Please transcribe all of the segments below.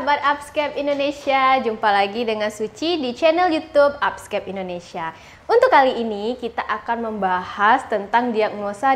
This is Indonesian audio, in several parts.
sahabat Upscape Indonesia, jumpa lagi dengan Suci di channel YouTube Upscape Indonesia. Untuk kali ini kita akan membahas tentang diagnosa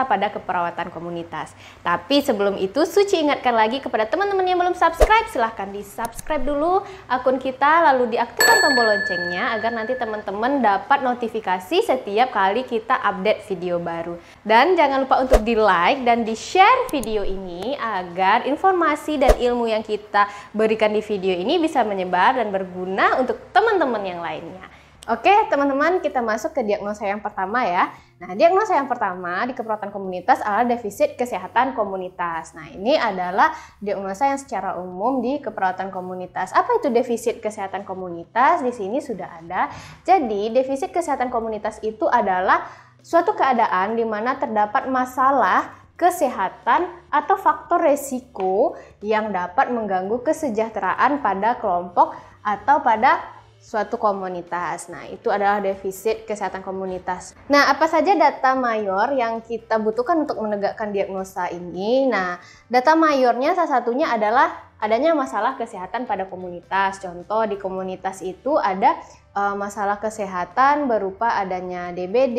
pada keperawatan komunitas. Tapi sebelum itu Suci ingatkan lagi kepada teman-teman yang belum subscribe, silahkan di subscribe dulu akun kita, lalu diaktifkan tombol loncengnya agar nanti teman-teman dapat notifikasi setiap kali kita update video baru. Dan jangan lupa untuk di like dan di share video ini agar informasi dan ilmu yang kita berikan di video ini bisa menyebar dan berguna untuk teman-teman yang lainnya. Oke teman-teman, kita masuk ke diagnosa yang pertama ya. Nah, diagnosa yang pertama di keperawatan komunitas adalah defisit kesehatan komunitas. Nah, ini adalah diagnosa yang secara umum di keperawatan komunitas. Apa itu defisit kesehatan komunitas? Di sini sudah ada. Jadi, defisit kesehatan komunitas itu adalah suatu keadaan di mana terdapat masalah kesehatan atau faktor resiko yang dapat mengganggu kesejahteraan pada kelompok atau pada suatu komunitas. Nah, itu adalah defisit kesehatan komunitas. Nah, apa saja data mayor yang kita butuhkan untuk menegakkan diagnosa ini? Nah, data mayornya salah satunya adalah adanya masalah kesehatan pada komunitas. Contoh di komunitas itu ada masalah kesehatan berupa adanya DBD,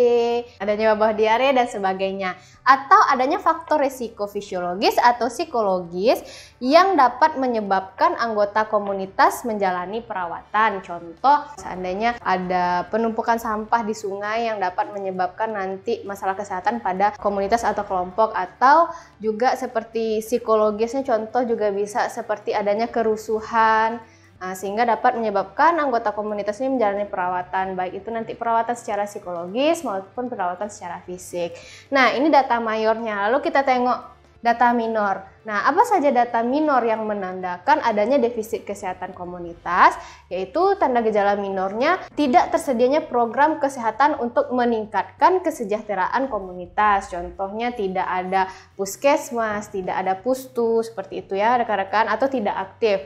adanya wabah diare dan sebagainya, atau adanya faktor risiko fisiologis atau psikologis yang dapat menyebabkan anggota komunitas menjalani perawatan. Contoh, seandainya ada penumpukan sampah di sungai yang dapat menyebabkan nanti masalah kesehatan pada komunitas atau kelompok, atau juga seperti psikologisnya, contoh juga bisa seperti adanya kerusuhan. Nah, sehingga dapat menyebabkan anggota komunitas ini menjalani perawatan, baik itu nanti perawatan secara psikologis maupun perawatan secara fisik. Nah, ini data mayornya. Lalu kita tengok data minor. Nah, apa saja data minor yang menandakan adanya defisit kesehatan komunitas? Yaitu tanda gejala minornya tidak tersedianya program kesehatan untuk meningkatkan kesejahteraan komunitas. Contohnya tidak ada puskesmas, tidak ada pustu, seperti itu ya rekan-rekan, atau tidak aktif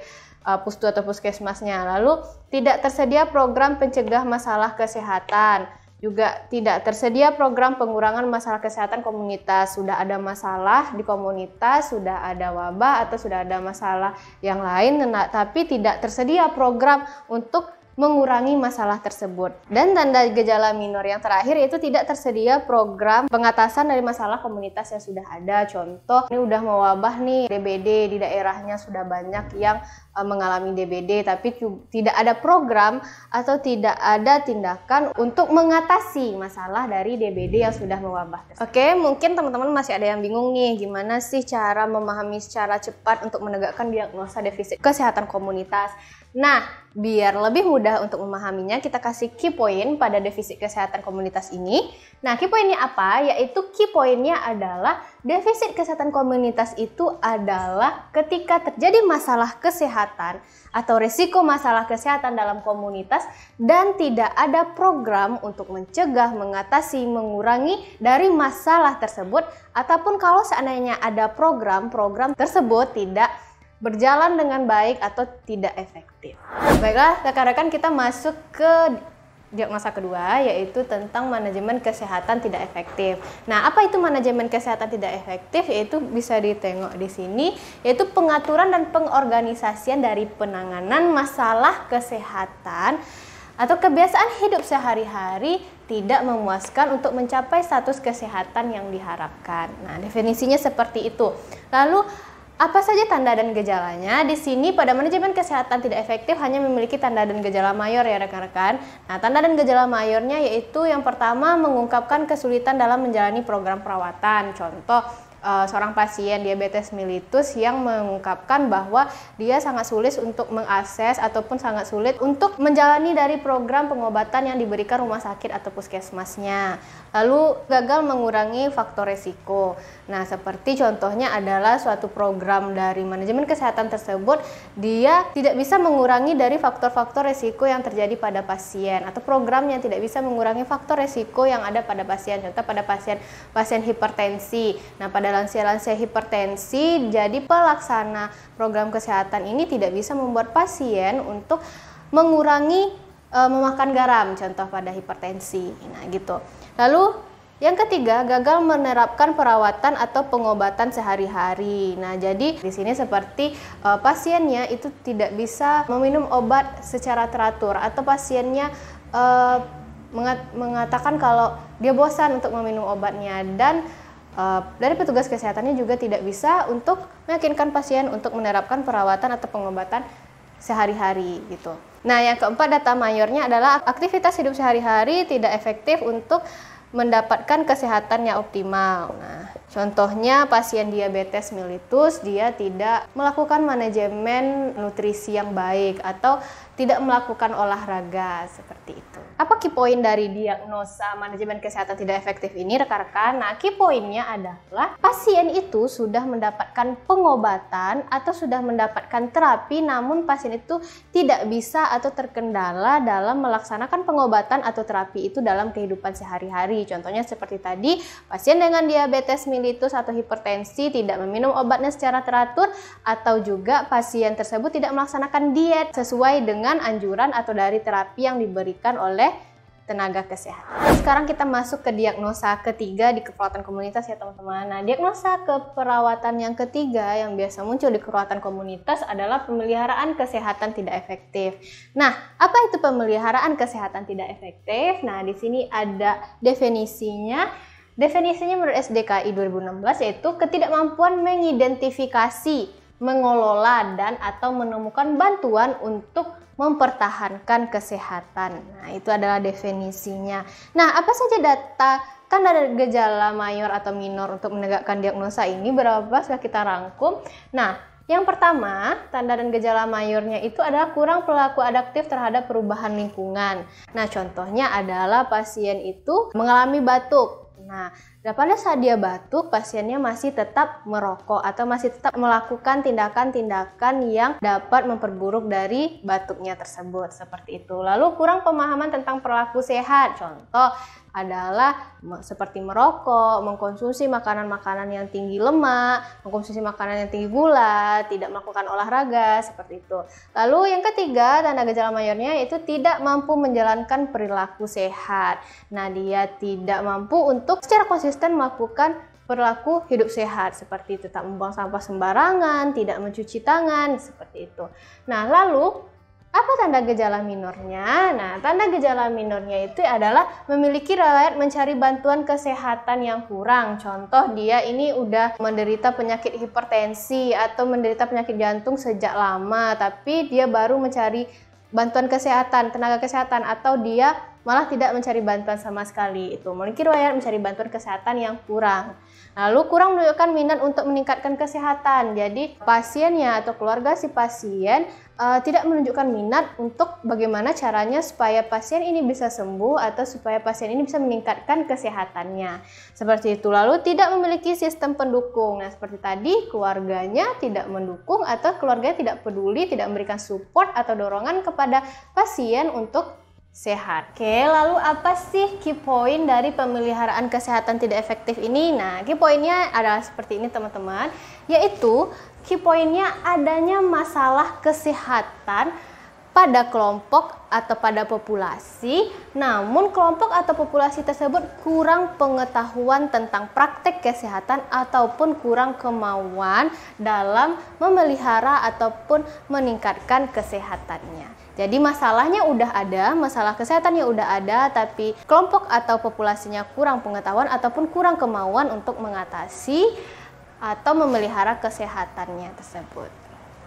pustu atau puskesmasnya. Lalu tidak tersedia program pencegah masalah kesehatan, juga tidak tersedia program pengurangan masalah kesehatan komunitas. Sudah ada masalah di komunitas, sudah ada wabah atau sudah ada masalah yang lain, tapi tidak tersedia program untuk mengurangi masalah tersebut. Dan tanda gejala minor yang terakhir yaitu tidak tersedia program pengatasan dari masalah komunitas yang sudah ada. Contoh, ini udah mewabah nih DBD, di daerahnya sudah banyak yang mengalami DBD, tapi tidak ada program atau tidak ada tindakan untuk mengatasi masalah dari DBD yang sudah mewabah. Oke, mungkin teman-teman masih ada yang bingung nih, gimana sih cara memahami secara cepat untuk menegakkan diagnosa defisit kesehatan komunitas. Nah, biar lebih mudah untuk memahaminya, kita kasih key point pada defisit kesehatan komunitas ini. Nah, key pointnya apa? Yaitu key pointnya adalah defisit kesehatan komunitas itu adalah ketika terjadi masalah kesehatan atau risiko masalah kesehatan dalam komunitas dan tidak ada program untuk mencegah, mengatasi, mengurangi dari masalah tersebut, ataupun kalau seandainya ada program tersebut tidak berjalan dengan baik atau tidak efektif. Baiklah rekan-rekan, kita masuk ke diagnosa kedua, yaitu tentang manajemen kesehatan tidak efektif. Nah, apa itu manajemen kesehatan tidak efektif? Yaitu bisa ditengok di sini, yaitu pengaturan dan pengorganisasian dari penanganan masalah kesehatan atau kebiasaan hidup sehari-hari tidak memuaskan untuk mencapai status kesehatan yang diharapkan. Nah, definisinya seperti itu. Lalu apa saja tanda dan gejalanya? Di sini pada manajemen kesehatan tidak efektif hanya memiliki tanda dan gejala mayor ya rekan-rekan. Nah, tanda dan gejala mayornya yaitu yang pertama mengungkapkan kesulitan dalam menjalani program perawatan. Contoh, seorang pasien diabetes mellitus yang mengungkapkan bahwa dia sangat sulit untuk mengakses ataupun sangat sulit untuk menjalani dari program pengobatan yang diberikan rumah sakit atau puskesmasnya. Lalu gagal mengurangi faktor resiko. Nah, seperti contohnya adalah suatu program dari manajemen kesehatan tersebut, dia tidak bisa mengurangi dari faktor-faktor resiko yang terjadi pada pasien, atau program yang tidak bisa mengurangi faktor resiko yang ada pada pasien. Contoh pada pasien hipertensi. Nah, pada lansia-lansia hipertensi, jadi pelaksana program kesehatan ini tidak bisa membuat pasien untuk mengurangi memakan garam, contoh pada hipertensi. Nah, gitu. Lalu Yang ketiga, gagal menerapkan perawatan atau pengobatan sehari-hari. Nah, jadi di sini seperti pasiennya itu tidak bisa meminum obat secara teratur, atau pasiennya mengatakan kalau dia bosan untuk meminum obatnya, dan dari petugas kesehatannya juga tidak bisa untuk meyakinkan pasien untuk menerapkan perawatan atau pengobatan sehari-hari gitu. Nah, yang keempat, data mayornya adalah aktivitas hidup sehari-hari tidak efektif untuk mendapatkan kesehatan yang optimal. Nah, contohnya pasien diabetes mellitus, dia tidak melakukan manajemen nutrisi yang baik atau tidak melakukan olahraga seperti itu. Apa key point dari diagnosa manajemen kesehatan tidak efektif ini, rekan-rekan? Nah, key pointnya adalah pasien itu sudah mendapatkan pengobatan atau sudah mendapatkan terapi, namun pasien itu tidak bisa atau terkendala dalam melaksanakan pengobatan atau terapi itu dalam kehidupan sehari-hari. Contohnya seperti tadi, pasien dengan diabetes mellitus atau hipertensi tidak meminum obatnya secara teratur, atau juga pasien tersebut tidak melaksanakan diet sesuai dengan anjuran atau dari terapi yang diberikan oleh tenaga kesehatan. Sekarang kita masuk ke diagnosa ketiga di keperawatan komunitas ya teman-teman. Nah, diagnosa keperawatan yang ketiga yang biasa muncul di keperawatan komunitas adalah pemeliharaan kesehatan tidak efektif. Nah, apa itu pemeliharaan kesehatan tidak efektif? Nah, di sini ada definisinya. Definisinya menurut SDKI 2016 yaitu ketidakmampuan mengidentifikasi, mengelola, dan atau menemukan bantuan untuk mempertahankan kesehatan. Nah, itu adalah definisinya. Nah, apa saja data tanda gejala mayor atau minor untuk menegakkan diagnosa ini? Berapa sudah kita rangkum. Nah, yang pertama, tanda dan gejala mayornya itu adalah kurang perilaku adaptif terhadap perubahan lingkungan. Nah, contohnya adalah pasien itu mengalami batuk. Nah, pada saat dia batuk, pasiennya masih tetap merokok atau masih tetap melakukan tindakan-tindakan yang dapat memperburuk dari batuknya tersebut, seperti itu. Lalu kurang pemahaman tentang perilaku sehat, contoh adalah seperti merokok, mengkonsumsi makanan-makanan yang tinggi lemak, mengkonsumsi makanan yang tinggi gula, tidak melakukan olahraga, seperti itu. Lalu yang ketiga, tanda gejala mayornya yaitu tidak mampu menjalankan perilaku sehat. Nah, dia tidak mampu untuk secara konsisten melakukan perilaku hidup sehat, seperti itu, tak membuang sampah sembarangan, tidak mencuci tangan, seperti itu. Nah, lalu apa tanda gejala minornya? Nah, tanda gejala minornya itu adalah memiliki riwayat mencari bantuan kesehatan yang kurang. Contoh, dia ini udah menderita penyakit hipertensi atau menderita penyakit jantung sejak lama, tapi dia baru mencari bantuan kesehatan, tenaga kesehatan, atau dia malah tidak mencari bantuan sama sekali. Itu memiliki riwayat mencari bantuan kesehatan yang kurang. Lalu kurang menunjukkan minat untuk meningkatkan kesehatan. Jadi pasiennya atau keluarga si pasien tidak menunjukkan minat untuk bagaimana caranya supaya pasien ini bisa sembuh atau supaya pasien ini bisa meningkatkan kesehatannya. Seperti itu. Lalu tidak memiliki sistem pendukung. Nah, seperti tadi, keluarganya tidak mendukung atau keluarganya tidak peduli, tidak memberikan support atau dorongan kepada pasien untuk sehat. Oke, lalu apa sih key point dari pemeliharaan kesehatan tidak efektif ini? Nah, key pointnya adalah seperti ini teman-teman, yaitu key pointnya adanya masalah kesehatan pada kelompok atau pada populasi, namun kelompok atau populasi tersebut kurang pengetahuan tentang praktek kesehatan ataupun kurang kemauan dalam memelihara ataupun meningkatkan kesehatannya. Jadi masalahnya udah ada, masalah kesehatannya udah ada, tapi kelompok atau populasinya kurang pengetahuan ataupun kurang kemauan untuk mengatasi atau memelihara kesehatannya tersebut.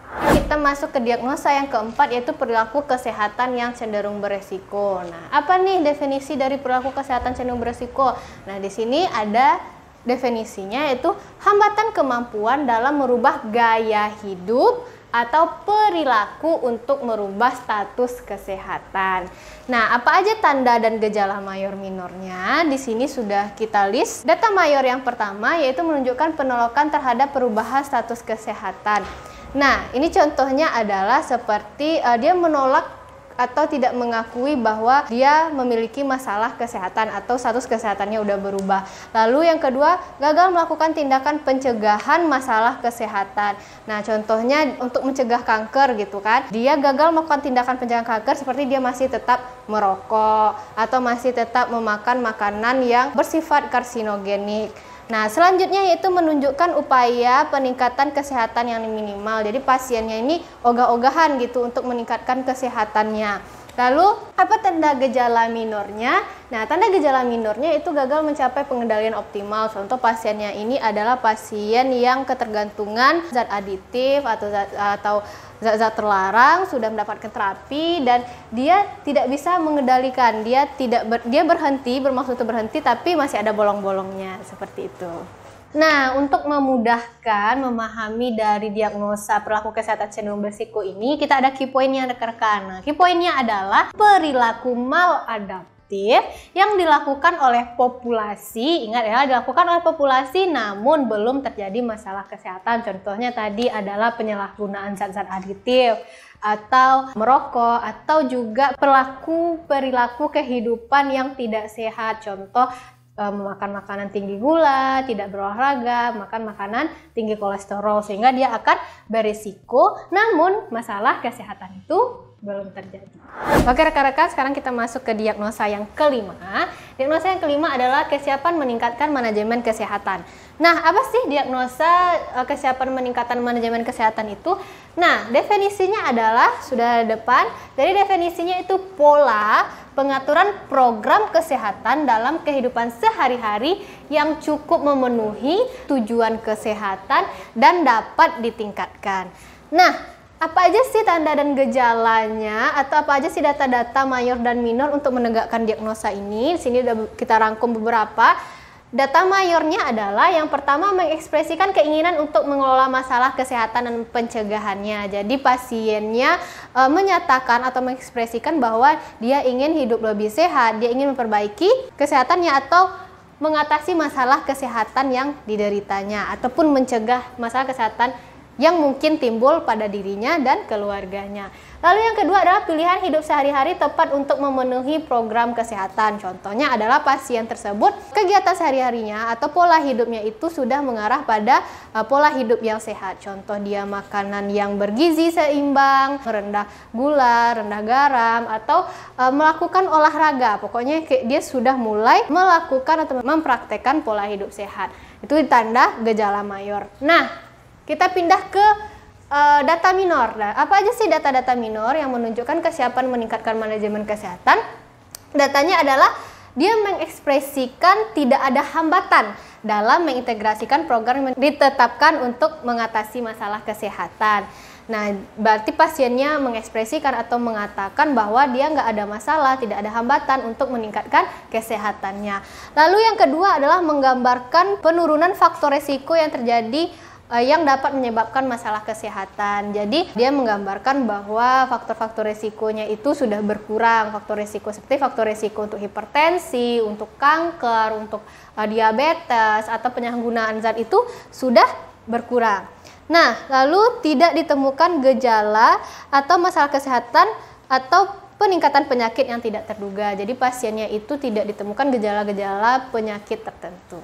Kita masuk ke diagnosa yang keempat, yaitu perilaku kesehatan yang cenderung beresiko. Nah, apa nih definisi dari perilaku kesehatan cenderung beresiko? Nah, di sini ada definisinya, yaitu hambatan kemampuan dalam merubah gaya hidup atau perilaku untuk merubah status kesehatan. Nah, apa aja tanda dan gejala mayor minornya? Di sini sudah kita list. Data mayor yang pertama yaitu menunjukkan penolakan terhadap perubahan status kesehatan. Nah, ini contohnya adalah seperti dia menolak atau tidak mengakui bahwa dia memiliki masalah kesehatan atau status kesehatannya udah berubah. Lalu yang kedua, gagal melakukan tindakan pencegahan masalah kesehatan. Nah, contohnya untuk mencegah kanker gitu kan. Dia gagal melakukan tindakan pencegahan kanker seperti dia masih tetap merokok atau masih tetap memakan makanan yang bersifat karsinogenik. Nah, selanjutnya yaitu menunjukkan upaya peningkatan kesehatan yang minimal. Jadi pasiennya ini ogah-ogahan gitu untuk meningkatkan kesehatannya. Lalu, apa tanda gejala minornya? Nah, tanda gejala minornya itu gagal mencapai pengendalian optimal. Contoh pasiennya ini adalah pasien yang ketergantungan zat aditif atau zat-zat terlarang, sudah mendapatkan terapi dan dia tidak bisa mengendalikan. Dia berhenti, bermaksud berhenti tapi masih ada bolong-bolongnya seperti itu. Nah, untuk memudahkan memahami dari diagnosa perilaku kesehatan sindrom berisiko ini, kita ada key point-nya rekan-rekan. Nah, key point-nya adalah perilaku maladaptif yang dilakukan oleh populasi, ingat ya, dilakukan oleh populasi namun belum terjadi masalah kesehatan. Contohnya tadi adalah penyalahgunaan zat-zat aditif atau merokok atau juga perilaku kehidupan yang tidak sehat. Contoh memakan makanan tinggi gula, tidak berolahraga, makan makanan tinggi kolesterol, sehingga dia akan berisiko namun masalah kesehatan itu belum terjadi. Oke rekan-rekan, sekarang kita masuk ke diagnosa yang kelima. Diagnosa yang kelima adalah kesiapan meningkatkan manajemen kesehatan. Nah, apa sih diagnosa kesiapan meningkatkan manajemen kesehatan itu? Nah, definisinya adalah sudah di depan. Jadi definisinya itu pola pengaturan program kesehatan dalam kehidupan sehari-hari yang cukup memenuhi tujuan kesehatan dan dapat ditingkatkan. Nah, apa aja sih tanda dan gejalanya atau apa aja sih data-data mayor dan minor untuk menegakkan diagnosa ini? Di sini udah kita rangkum beberapa. Data mayornya adalah yang pertama mengekspresikan keinginan untuk mengelola masalah kesehatan dan pencegahannya. Jadi pasiennya menyatakan atau mengekspresikan bahwa dia ingin hidup lebih sehat, dia ingin memperbaiki kesehatannya atau mengatasi masalah kesehatan yang dideritanya ataupun mencegah masalah kesehatan yang mungkin timbul pada dirinya dan keluarganya. Lalu yang kedua adalah pilihan hidup sehari-hari tepat untuk memenuhi program kesehatan. Contohnya adalah pasien tersebut kegiatan sehari-harinya atau pola hidupnya itu sudah mengarah pada pola hidup yang sehat. Contoh dia makanan yang bergizi seimbang, rendah gula, rendah garam, atau melakukan olahraga. Pokoknya dia sudah mulai melakukan atau mempraktekkan pola hidup sehat. Itu tanda gejala mayor. Nah, kita pindah ke data minor. Nah, apa aja sih data-data minor yang menunjukkan kesiapan meningkatkan manajemen kesehatan? Datanya adalah dia mengekspresikan tidak ada hambatan dalam mengintegrasikan program yang ditetapkan untuk mengatasi masalah kesehatan. Nah, berarti pasiennya mengekspresikan atau mengatakan bahwa dia nggak ada masalah, tidak ada hambatan untuk meningkatkan kesehatannya. Lalu yang kedua adalah menggambarkan penurunan faktor resiko yang terjadi yang dapat menyebabkan masalah kesehatan. Jadi dia menggambarkan bahwa faktor-faktor resikonya itu sudah berkurang. Faktor resiko seperti faktor resiko untuk hipertensi, untuk kanker, untuk diabetes atau penyalahgunaan zat itu sudah berkurang. Nah, lalu tidak ditemukan gejala atau masalah kesehatan atau peningkatan penyakit yang tidak terduga. Jadi pasiennya itu tidak ditemukan gejala-gejala penyakit tertentu.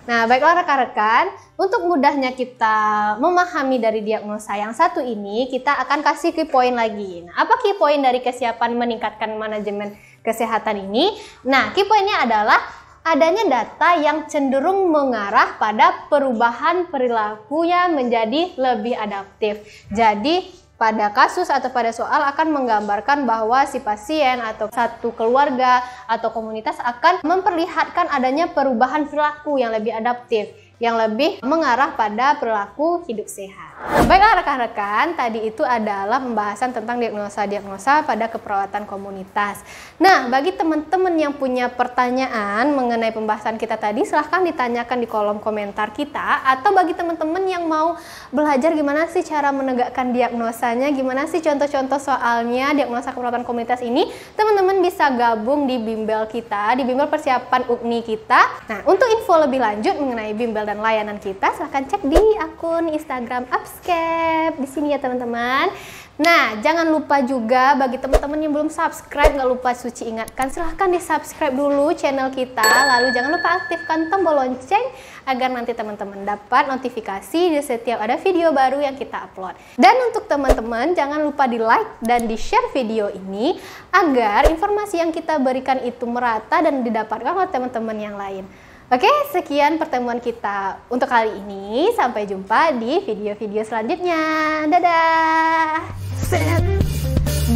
Nah, baiklah rekan-rekan, untuk mudahnya kita memahami dari diagnosa yang satu ini, kita akan kasih key point lagi. Nah, apa key point dari kesiapan meningkatkan manajemen kesehatan ini? Nah, key point-nya adalah adanya data yang cenderung mengarah pada perubahan perilakunya menjadi lebih adaptif. Jadi, pada kasus atau pada soal akan menggambarkan bahwa si pasien atau satu keluarga atau komunitas akan memperlihatkan adanya perubahan perilaku yang lebih adaptif, yang lebih mengarah pada perilaku hidup sehat. Baiklah rekan-rekan, tadi itu adalah pembahasan tentang diagnosa-diagnosa pada keperawatan komunitas. Nah, bagi teman-teman yang punya pertanyaan mengenai pembahasan kita tadi, silahkan ditanyakan di kolom komentar kita. Atau bagi teman-teman yang mau belajar gimana sih cara menegakkan diagnosanya, gimana sih contoh-contoh soalnya diagnosa keperawatan komunitas ini, teman-teman bisa gabung di bimbel kita, di bimbel persiapan UKNI kita. Nah, untuk info lebih lanjut mengenai bimbel dan layanan kita, silahkan cek di akun Instagram Upscape di sini ya teman-teman. Nah, jangan lupa juga bagi teman-teman yang belum subscribe, nggak lupa Suci ingatkan, silahkan di subscribe dulu channel kita. Lalu jangan lupa aktifkan tombol lonceng agar nanti teman-teman dapat notifikasi di setiap ada video baru yang kita upload. Dan untuk teman-teman, jangan lupa di like dan di share video ini agar informasi yang kita berikan itu merata dan didapatkan oleh teman-teman yang lain. Oke, sekian pertemuan kita untuk kali ini. Sampai jumpa di video-video selanjutnya. Dadah. Set.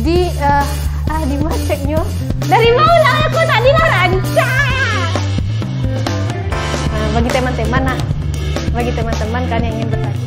Di macetnya. Dari mau lah aku tadi rancang. Nah, bagi teman-teman kan yang ingin bertanya.